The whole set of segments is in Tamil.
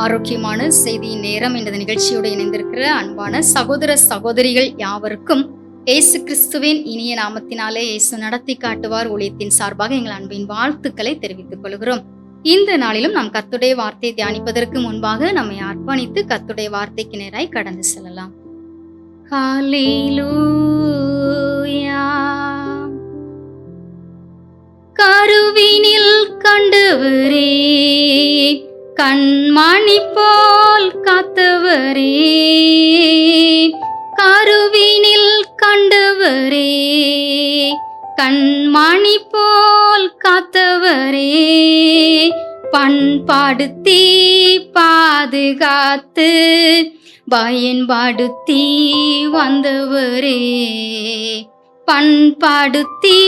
ஆரோக்கியமான செய்தியின் நேரம் என்ற நிகழ்ச்சியோடு இணைந்திருக்கிற அன்பான சகோதர சகோதரிகள் யாவருக்கும் இயேசு கிறிஸ்துவின் இனிய நாமத்தினாலே இயேசு நடத்தி காட்டுவார் ஊழியத்தின் சார்பாக எங்கள் அன்பின் வாழ்த்துக்களை தெரிவித்துக் கொள்கிறோம். இந்த நாளிலும் நாம் கர்த்தருடைய வார்த்தையை தியானிப்பதற்கு முன்பாக நம்மை அர்ப்பணித்து கர்த்தருடைய வார்த்தைக்கு நேராய் கடந்து செல்லலாம். ஹல்லேலூயா. கருவினில் கண்டவரே, கண்மணி போல் காத்தவரே, கருவினில் கண்டவரே, கண்மணி போல் காத்தவரே, பண்பாடுத்தி பாதுகாத்து பயன்படுத்தி வந்தவரே, பண்பாடுத்தி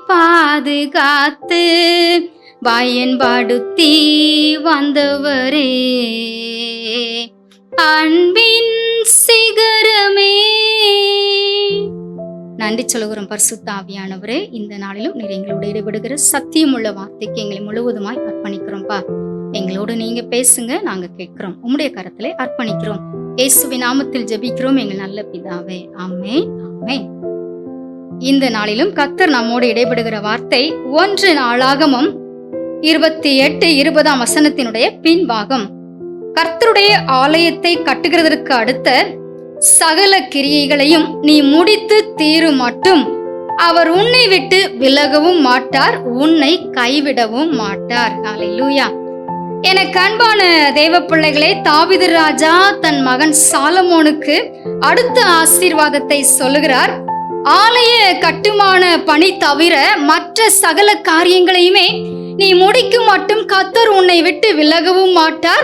பாதுகாத்து பயன்படுத்தி வந்தவரே, அன்பின் சிகரமே. நன்றி சொல்கிறோம் பரிசுத்த ஆவியானவரே. இந்த நாளிலும் நீர் எங்களோடு ஈடுபடுகிற சத்தியமுள்ள வார்த்தைக்கு எங்களை முழுவதுமாய் அர்ப்பணிக்கிறோம்ப்பா. எங்களோடு நீங்க பேசுங்க, நாங்க கேட்கிறோம். உம்முடைய கரத்திலே அர்ப்பணிக்கிறோம். இயேசுவின் நாமத்தில் ஜெபிக்கிறோம் எங்கள் நல்ல பிதாவே, ஆமென், ஆமென். இந்த நாளிலும் கர்த்தர் நம்மோடு இடைபடுகிற வார்த்தை 1 நாளாகமம் 28:20 வசனத்தினுடைய பின்பாகம். கர்த்தருடைய ஆலயத்தை கட்டுகிறதற்கு அடுத்த சகல கிரியைகளையும் நீ முடித்து தீரும் மட்டும் அவர் உன்னை விட்டு விலகவும் மாட்டார், உன்னை கைவிடவும் மாட்டார். ஹல்லேலூயா. எனக்கு அன்பான தேவ பிள்ளைகளே, தாவீது ராஜா தன் மகன் சாலமோனுக்கு அடுத்த ஆசீர்வாதத்தை சொல்லுகிறார். ஆலய கட்டுமான பணி தவிர மற்ற சகல காரியங்களையுமே நீ முடிக்கும் மட்டும் கர்த்தர் உன்னை விட்டு விலகவும் மாட்டார்,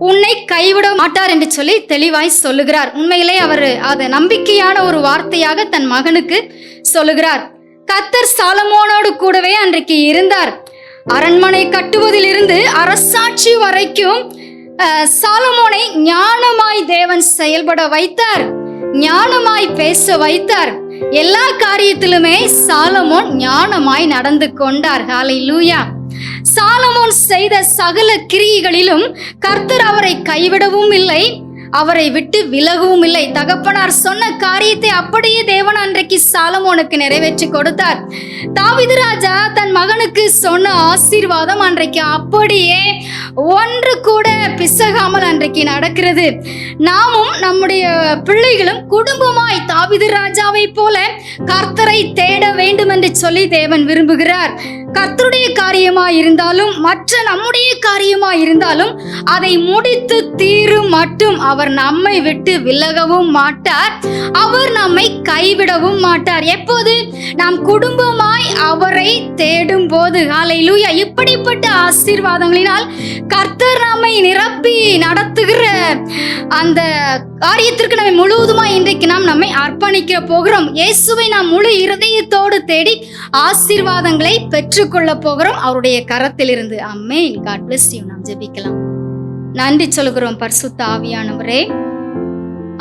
உன்னை கைவிட மாட்டார் என்று சொல்லி தெளிவாய் சொல்லுகிறார். உண்மையிலே அவர் அதை நம்பிக்கையான ஒரு வார்த்தையாக தன் மகனுக்கு சொல்லுகிறார். கர்த்தர் சாலமோனோடு கூடவே அன்றைக்கு இருந்தார். அரண்மனை கட்டுவதிலிருந்து அரசாட்சி வரைக்கும் சாலமோனை ஞானமாய் தேவன் செயல்பட வைத்தார், ஞானமாய் பேச வைத்தார். எல்லா காரியத்திலுமே சாலமோன் ஞானமாய் நடந்து கொண்டார். ஹல்லேலூயா. சாலமோன் செய்த சகல கிரியைகளிலும் கர்த்தர் அவரை கைவிடவும் இல்லை, அவரை விட்டு விலகவும் இல்லை. தகப்பனார் சொன்ன காரியத்தை அப்படியே தேவன் அன்றைக்கு சாலமோனுக்கு நிறைவேற்றி கொடுத்தார். தாவீது ராஜா தன் மகனுக்கு சொன்ன ஆசீர்வாதம் அன்றைக்கு அப்படியே ஒன்று கூட பிசகாமல் அன்றைக்கு நடக்கிறது. நாமும் நம்முடைய பிள்ளைகளும் குடும்பமாய் தாவீது ராஜாவை போல கர்த்தரை தேட வேண்டும் என்று சொல்லி தேவன் விரும்புகிறார். கர்த்தருடைய காரியமா இருந்தாலும் மற்ற நம்முடைய காரியமா இருந்தாலும் அதை முடித்து தீரும் மட்டும் அவர் நம்மை விட்டு விலகவும் மாட்டார், அவர் நம்மை கைவிடவும் மாட்டார். எப்போது நாம் குடும்பமாய் அவரை தேடும் போது. ஹல்லேலூயா. இப்படிப்பட்ட ஆசீர்வாதங்களினால் கர்த்தர் நம்மை நிரப்பி நடத்துகிற அந்த காரியத்திற்கு நம்மை முழுவதுமாய் இன்றைக்கு நாம் நம்மை அர்ப்பணிக்க போகிறோம். இயேசுவை நாம் முழு இருதயத்தோடு தேடி ஆசீர்வாதங்களை பெற்றுக்கொள்ள போகிறோம் அவருடைய கரத்திலிருந்து. ஆமென். God bless you. நாம் ஜெபிக்கலாம். நன்றி சொல்கிறோம் பரிசுத்த ஆவியானவரே.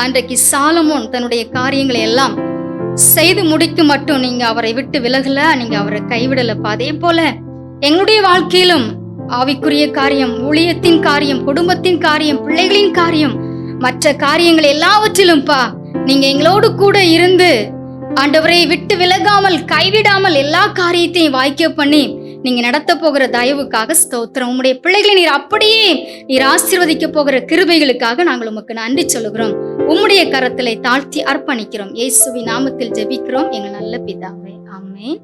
அன்றைக்கு சாலமோன் தன்னுடைய காரியங்களை எல்லாம் செய்து முடிக்கும் மட்டும் நீங்க அவரை விட்டு விலகல, நீங்க அவரை கைவிடலப்பா. அதே போல எங்களுடைய வாழ்க்கையிலும் ஆவிக்குரிய காரியம், ஊழியத்தின் காரியம், குடும்பத்தின் காரியம், பிள்ளைகளின் காரியம், மற்ற காரியங்கள் எல்லாவற்றிலும்பா நீங்க எங்களோடு கூட இருந்து ஆண்டவரை விட்டு விலகாமல் கைவிடாமல் எல்லா காரியத்தையும் வாய்க்க பண்ணி நீங்க நடத்த போகிற தயவுக்காக ஸ்தோத்திரம். உம்முடைய பிள்ளைகளை நீர் ஆசீர்வதிக்க போகிற கிருபைகளுக்காக நாங்கள் உமக்கு நன்றி சொல்லுகிறோம். உம்முடைய கரத்திலே தாழ்த்தி அர்ப்பணிக்கிறோம். இயேசுவின் நாமத்தில் ஜெபிக்கிறோம் எங்கள் நல்ல பிதாவே, ஆமென்.